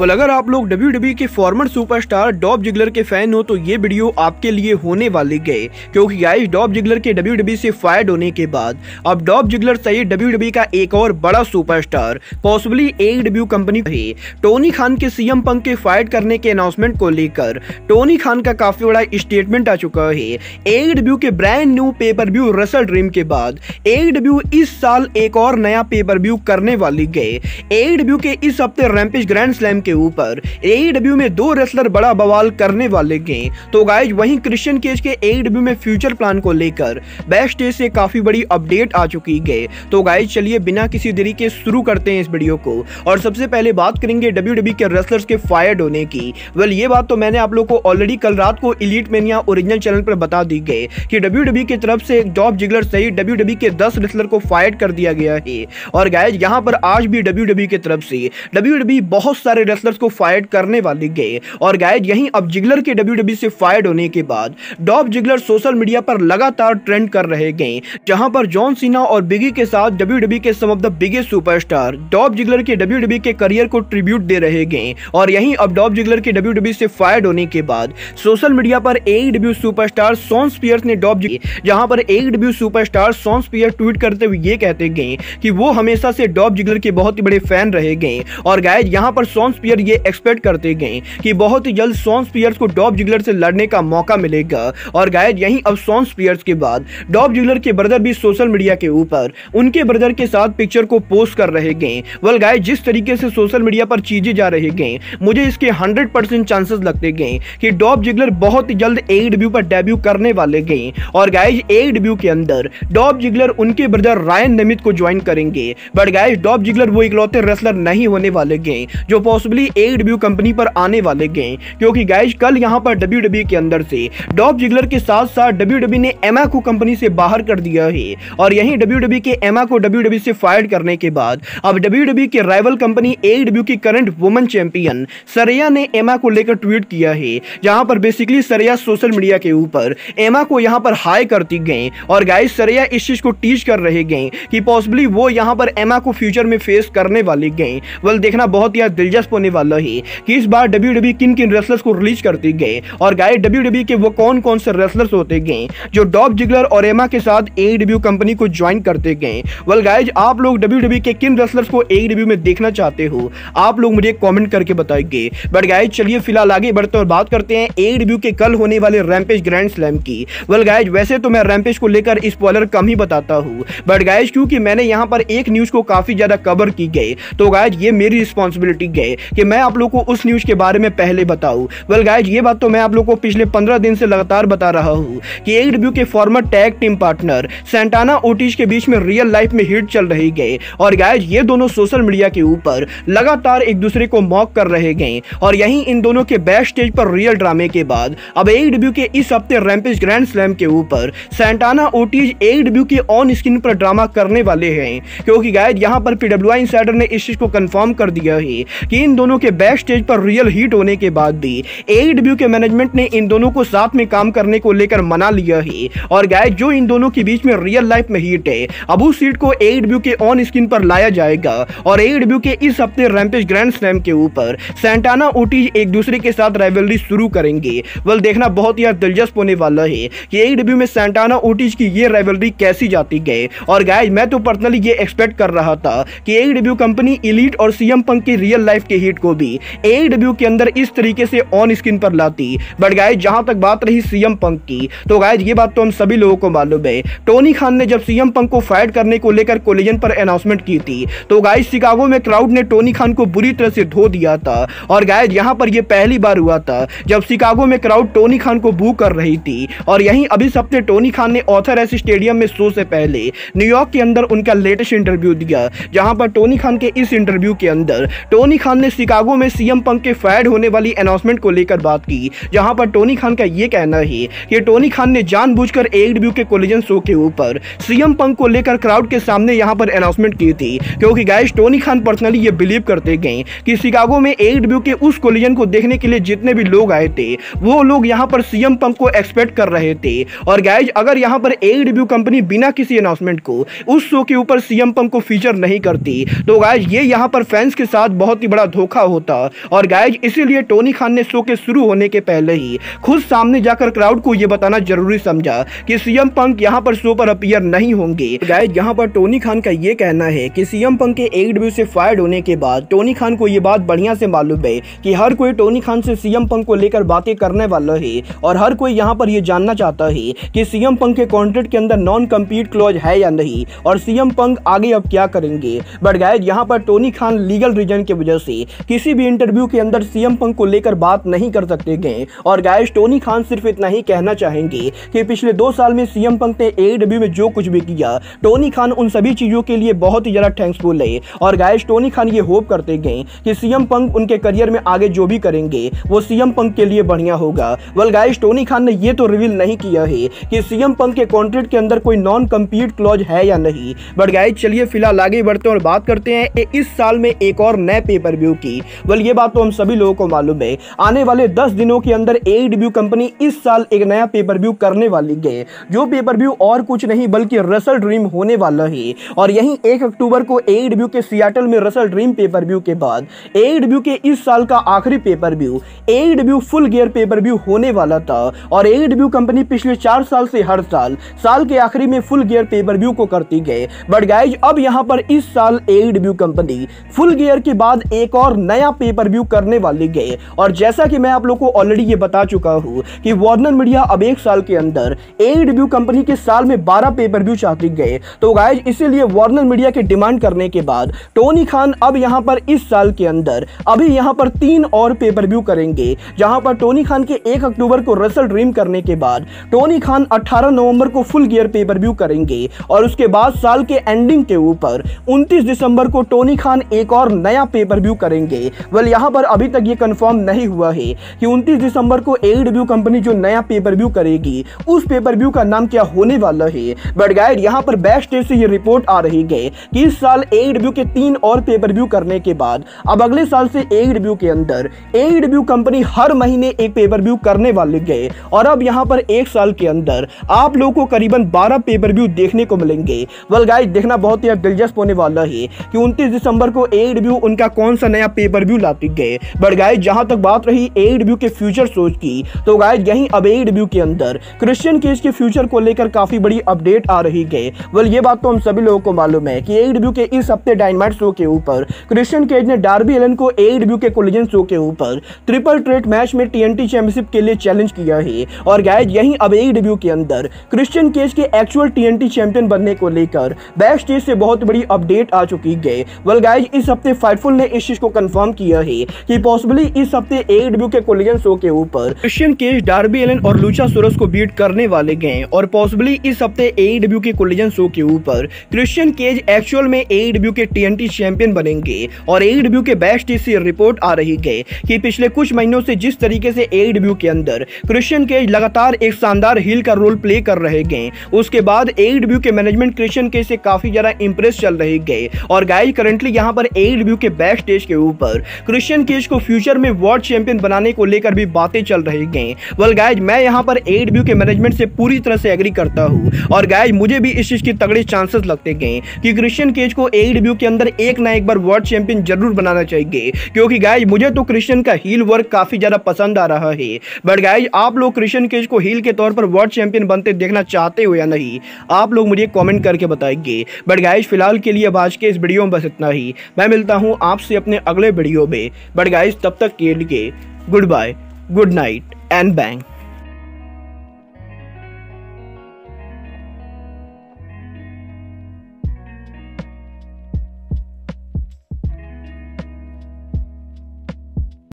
और अगर आप लोग WWE के फॉर्मर सुपरस्टार डॉल्फ जिगलर के फैन हो तो ये वीडियो आपके लिए होने वाली है, क्योंकि गाइस डॉल्फ जिगलर के WWE से फायर्ड होने के बाद अब डॉल्फ जिगलर सहित WWE का एक और बड़ा सुपरस्टार पॉसिबली AEW कंपनी है। टोनी खान के CM पंक के फाइट करने के अनाउंसमेंट को लेकर टोनी खान का काफी बड़ा स्टेटमेंट आ चुका है। AEW के brand new pay per view wrestle dream के बाद AEW इस साल एक और नया पेपर व्यू करने वाली है। AEW के इस हफ्ते रैम्पेज ग्रैंड स्लैम के ऊपर AEW में 2 रेसलर बड़ा बवाल करने वाले हैं। तो गाइज वहीं क्रिश्चियन केज के AEW में फ्यूचर प्लान को लेकर बैक स्टेज से काफी बड़ी अपडेट आ चुकी है। तो गाइज चलिए बिना किसी देरी के शुरू करते हैं इस वीडियो को। और सबसे पहले बात करेंगे WWE के रेसलर्स के फायर्ड होने की। वेल ये बात तो मैंने आप लोग को ऑलरेडी कल रात को एलीट मेनिया ओरिजिनल चैनल पर बता दी गई कि WWE की तरफ से डॉल्फ जिगलर सहित WWE के 10 रेसलर को फायर्ड कर दिया गया है। और गाइज यहाँ पर आज भी WWE की तरफ से WWE बहुत सारे रेसलर्स को फायर्ड करने वाली गए। और गाइज यहीं अब जिगलर के WWE से फायर्ड होने के बाद डॉल्फ जिगलर सोशल मीडिया पर लगातार ट्रेंड कर रहे गए, जहां पर जॉन सीना और बिगी के साथ WWE के some of the biggest superstar Dolph Ziggler के WWE के करियर को ट्रिब्यूट दे रहे गए। और यहीं अब डॉल्फ जिगलर के WWE से फायर्ड होने के बाद सोशल मीडिया पर AEW सुपरस्टार शॉन स्पीयर्स ने जहां पर AEW superstar Shawn Spears tweet करते हुए ये कहते गए कि वो हमेशा से डॉल्फ जिगलर के बहुत ही बड़े फैन रहे गए। और गाइज यहां पर शॉन स्पीयर ये एक्सपेक्ट करते गए कि बहुत ही जल्द शॉन स्पीयर्स को डॉल्फ जिगलर से लड़ने का मौका मिलेगा। और गाइज यहीं अब शॉन स्पीयर्स के बाद डॉल्फ जिगलर के ब्रदर भी सोशल मीडिया के ऊपर उनके ब्रदर के साथ पिक्चर को पोस्ट कर रहे गए। वेल गाइज जिस तरीके से सोशल मीडिया पर चीजें जा रही गए, मुझे इसके 100% चांसेस लगते गए कि डॉल्फ जिगलर बहुत ही जल्द AEW पर डेब्यू करने वाले गए। और गाइज AEW के अंदर डॉल्फ जिगलर उनके ब्रदर रायन नेमिथ को ज्वाइन करेंगे। बट गाइज डॉल्फ जिगलर वो इकलौते रेसलर नहीं होने वाले गए जो पॉसिबली AEW कंपनी पर आने वाले गए, क्योंकि गाइज कल यहां पर WWE के अंदर से डॉल्फ जिगलर के साथ साथ WWE ने एमा को कंपनी से बाहर कर दिया है। और यहीं WWE के एमा को WWE से फायर्ड करने के बाद अब WWE के राइवल कंपनी AEW की करंट वुमेन चैंपियन सरेया ने एमा को लेकर ट्वीट किया है, जहां पर बेसिकली सरेया सोशल मीडिया के ऊपर एमा को यहां पर हाई करती गई। और गाइज सरेया इस चीज को टीच कर रहे गए कि पॉसिबली वो यहां पर एमा को फ्यूचर में फेस करने वाली गई। वेल देखना बहुत ही दिलचस्प होने वाला है कि इस बार WWE किन किन रेसलर्स को रिलीज करती गए और गाइस WWE के वो कौन कौन से रेसलर्स होते गए जो डॉल्फ जिगलर और एमा के साथ AEW कंपनी को ज्वाइन करते गए। वेल गाइस आप लोग WWE के किन रेसलर्स को AEW में देखना चाहते हो, आप लोग मुझे कमेंट करके बताइए। बट गाइस चलिए फिलहाल आगे बढ़ते और बात करते हैं AEW के कल होने वाले रैम्पेज ग्रैंड स्लैम की। वेल गाइस वैसे तो मैं रैम्पेज को लेकर स्पॉइलर कम ही बताता हूँ, बट गाइस क्योंकि मैंने यहाँ पर एक न्यूज को काफी ज्यादा कवर की गई, तो गाइस ये मेरी रिस्पॉन्सिबिलिटी है कि मैं आप लोग को उस न्यूज के बारे में पहले बताऊं। वेल गाइज ये बात तो मैं आप लोग को पिछले 15 दिन से लगातार बता रहा हूं कि AEW के farmer tag team partner Santana Otis के बीच में रियल लाइफ में हिट चल रही गए। और गाइज ये दोनों सोशल मीडिया के ऊपर लगातार एक दूसरे को मॉक कर रहे गए। और यहीं इन दोनों के बैक स्टेज पर रियल ड्रामे के बाद अब AEW के इस हफ्ते रैम्पेज ग्रैंड स्लैम के ऊपर सैंटाना ओटिस AEW के ऑन स्क्रीन पर ड्रामा करने वाले हैं, क्योंकि गाइज यहाँ पर PWI इंसाइडर ने इस चीज को कंफर्म कर दिया है कि इन दोनों के बैक स्टेज पर रियल हिट होने के बाद भी AEW के मैनेजमेंट ने इन दोनों को साथ में काम करने को लेकर मना लिया है। और गाइस जो इन दोनों के बीच में रियल लाइफ में हिट है, अब उस हिट को AEW के ऑन स्क्रीन पर लाया जाएगा। और AEW के इस हफ्ते रैम्पेज ग्रैंड स्लैम के ऊपर सैंटाना ओटिस एक दूसरे के साथ राइवलरी शुरू करेंगे। वेल देखना बहुत ही दिलचस्प होने वाला है कि AEW में सैंटाना ओटिस की ये राइवलरी कैसी जाती गई। और गाइस मैं तो पर्सनली ये एक्सपेक्ट कर रहा था कि AEW कंपनी एलीट और CM पंक की रियल लाइफ के हिट को भी AEW के अंदर इस तरीके से ऑन स्क्रीन पर लाती। बट गाइस जहां तक बात रही CM पंक की, तो गाइस ये बात तो हम सभी लोगों को मालूम है, टोनी खान ने जब CM पंक को फाइट करने को लेकर कोलिजन पर अनाउंसमेंट की थी, तो गाइस शिकागो में क्राउड ने टोनी खान को बुरी तरह से धो दिया था। और गाइस यहां पर यह पहली बार हुआ था जब शिकागो में क्राउड टोनी खान को बू कर रही थी। और यहीं अभी इस हफ्ते टोनी खान ने ऑथर एस स्टेडियम में शो से पहले न्यूयॉर्क के अंदर उनका लेटेस्ट इंटरव्यू दिया, जहां पर टोनी खान के इस इंटरव्यू के अंदर टोनी खान ने शिकागो में CM पंक के फायर्ड होने वाली अनाउंसमेंट को लेकर बात की, जहां पर टोनी खान का यह कहना है कि टोनी खान ने जानबूझकर AEW के कोलिजन शो के ऊपर CM पंक को लेकर क्राउड के सामने यहां पर अनाउंसमेंट की थी, क्योंकि गाइस टोनी खान पर्सनली ये बिलीव करते गए कि शिकागो में AEW के उस कोलिजन को देखने के लिए जितने भी लोग आए थे, वो लोग यहां पर CM पंक को एक्सपेक्ट कर रहे थे। और गाइस अगर यहां पर AEW कंपनी बिना किसी अनाउंसमेंट को उस शो के ऊपर CM पंक को फीचर नहीं करती, तो गाइस ये यहां पर फैंस के साथ बहुत ही बड़ा धोखा अनोखा होता। और गाइज इसीलिए टोनी खान ने शो के शुरू होने के पहले ही खुद सामने जाकर क्राउड को यह बताना जरूरी समझा कि सीएम पंक यहां पर शो पर अपीयर नहीं होंगे। गाइज यहां पर टोनी खान का यह कहना है कि सीएम पंक के AEW से फायर्ड होने के बाद टोनी खान को यह बात बढ़िया से मालूम है कि हर कोई टोनी खान से सीएम पंक को लेकर बातें करने वाला है और हर कोई यहां पर यह जानना चाहता है कि सीएम पंक के कॉन्ट्रैक्ट के अंदर नॉन कम्पीट क्लॉज है या नहीं और सीएम पंक आगे अब क्या करेंगे। बट गाइज यहां पर टोनी खान लीगल रीजन की वजह से किसी भी इंटरव्यू के अंदर सीएम पंक को लेकर बात नहीं कर सकते गए। और गाइज टोनी खान सिर्फ इतना ही कहना चाहेंगे कि पिछले 2 साल में सीएम पंक ने AEW में जो कुछ भी किया, टोनी खान उन सभी चीजों के लिए बहुत ही ज्यादा थैंक्सफुल है। और गाइज टोनी खान ये होप करते गए कि सीएम पंक उनके करियर में आगे जो भी करेंगे वो सीएम पंक के लिए बढ़िया होगा। वेल गाइज टोनी खान ने ये तो रिवील नहीं किया है कि सीएम पंक के कॉन्ट्रैक्ट के अंदर कोई नॉन कम्पीट क्लॉज है या नहीं। बट गाइज चलिए फिलहाल आगे बढ़ते हैं और बात करते हैं इस साल में एक और नए पेपर व्यू की। वेल ये बात तो हम सभी लोगों को मालूम है, आने वाले 10 दिनों के अंदर AEW कंपनी इस साल एक नया पेपर व्यू करने वाली है, जो पेपर व्यू और कुछ नहीं बल्कि रसल ड्रीम होने वाला है। और यहीं 1 अक्टूबर को AEW के सियाटल में रसल ड्रीम पेपर व्यू के बाद AEW के इस साल का आखिरी pay per view AEW full gear pay per view होने वाला था। और AEW कंपनी पिछले 4 साल से हर साल के आखिरी में फुल गियर पेपर व्यू को करती गए। बट गाइज अब यहां पर इस साल AEW कंपनी फुल गियर के बाद एक और नया पेपर व्यू करने वाली गए। और जैसा कि मैं आप लोगों को ऑलरेडी ये बता चुका हूं कि वार्नर मीडिया अब 1 साल के अंदर AEW कंपनी के साल में 12 पेपर व्यू चाहती गए। तो गाइज इसीलिए वार्नर मीडिया के डिमांड करने के बाद टोनी खान अब यहां पर इस साल के अंदर अभी यहां पर 3 और पेपर व्यू करेंगे, जहां पर टोनी खान के 1 अक्टूबर को रसल ड्रीम करने के बाद टोनी खान 18 नवंबर को फुल गियर पेपर व्यू करेंगे। और उसके बाद साल के एंडिंग के ऊपर 29 दिसंबर को टोनी खान एक और नया पेपर व्यू करेंगे। वेल यहां पर अभी तक ये कंफर्म नहीं हुआ है कि 29 दिसंबर को AEW कंपनी जो नया पेपर व्यू करेगी उस पेपर व्यू का नाम क्या होने वाला है। बट गाइड यहां पर बैक स्टेज से ये रिपोर्ट आ रही है कि इस साल AEW के 3 और पेपर व्यू करने के बाद अब अगले साल से AEW के अंदर AEW कंपनी हर महीने एक पेपर व्यू करने वाले गए। और अब यहां पर 1 साल के अंदर आप लोगों को करीबन 12 पेपर व्यू देखने को मिलेंगे। वेल गाइस देखना बहुत ही दिलचस्प होने वाला है कि 29 दिसंबर को AEW उनका कौन सा नया पेपर व्यू लाती गए। बट गाइस जहां तक बात रही AEW के फ्यूचर सोच की, तो गाइस यहीं अब AEW के अंदर क्रिश्चियन केज के फ्यूचर को लेकर काफी बड़ी अपडेट आ रही है। वेल ये बात तो हम सभी लोगों को मालूम है कि AEW के इस हफ्ते डायनामाइट शो के ऊपर क्रिश्चियन केज ने डार्बी एलन को AEW के कोलिजन शो के ऊपर ट्रिपल थ्रेट मैच में TNT चैंपियनशिप के लिए चैलेंज किया है। और गाइस यहीं अब AEW के अंदर क्रिश्चियन केज के एक्चुअल TNT चैंपियन बनने को लेकर बैक स्टेज से बहुत बड़ी अपडेट आ चुकी है। वेल गाइस इस हफ्ते फाइटफुल ने इस चीज को कंफर्म किया है कि पॉसिबली इस हफ्ते AEW के कोलिजन शो के ऊपर क्रिश्चियन केज डार्बी एलन और लुचासोरस को बीट करने वाले गए। और पॉसिबली इस हफ्ते AEW के कोलिजन शो के ऊपर क्रिश्चियन केज एक्चुअल में AEW के TNT चैंपियन बनेंगे। और AEW के बैक स्टेज से रिपोर्ट आ रही है कि पिछले कुछ महीनों से जिस तरीके से AEW के अंदर क्रिश्चियन केज लगातार एक शानदार हील का रोल प्ले कर रहे गए, उसके बाद AEW के मैनेजमेंट क्रिश्चियन केज से काफी ज्यादा इंप्रेस चल रही गए। और गाइस करंटली यहां पर AEW के बैक स्टेज के ऊपर क्रिश्चियन केज को फ्यूचर में वर्ल्ड चैंपियन बनाने को लेकर भी बातें चल रही गई। वेल गाइस मैं यहां पर AEW के मैनेजमेंट से पूरी तरह से एग्री करता हूं। और गाइस मुझे भी इस चीज की तगड़े चांसेस लगते गए कि क्रिश्चियन केज को AEW के अंदर एक ना एक बार वर्ल्ड चैंपियन जरूर बनाना चाहिए, क्योंकि गाइस मुझे तो क्रिश्चियन का हील वर्क काफी ज्यादा पसंद आ रहा है। बट गाइस आप लोग क्रिश्चियन केज को हील के तौर पर वर्ल्ड चैंपियन बनते देखना चाहते हो या नहीं, आप लोग मुझे कमेंट करके बताइए। बट गाइस फिलहाल के लिए अब आज के इस वीडियो में बस इतना ही। मैं मिलता हूं आपसे अपने अगले वीडियो में। बट गाइस तब तक के लिए good bye, good night and bang.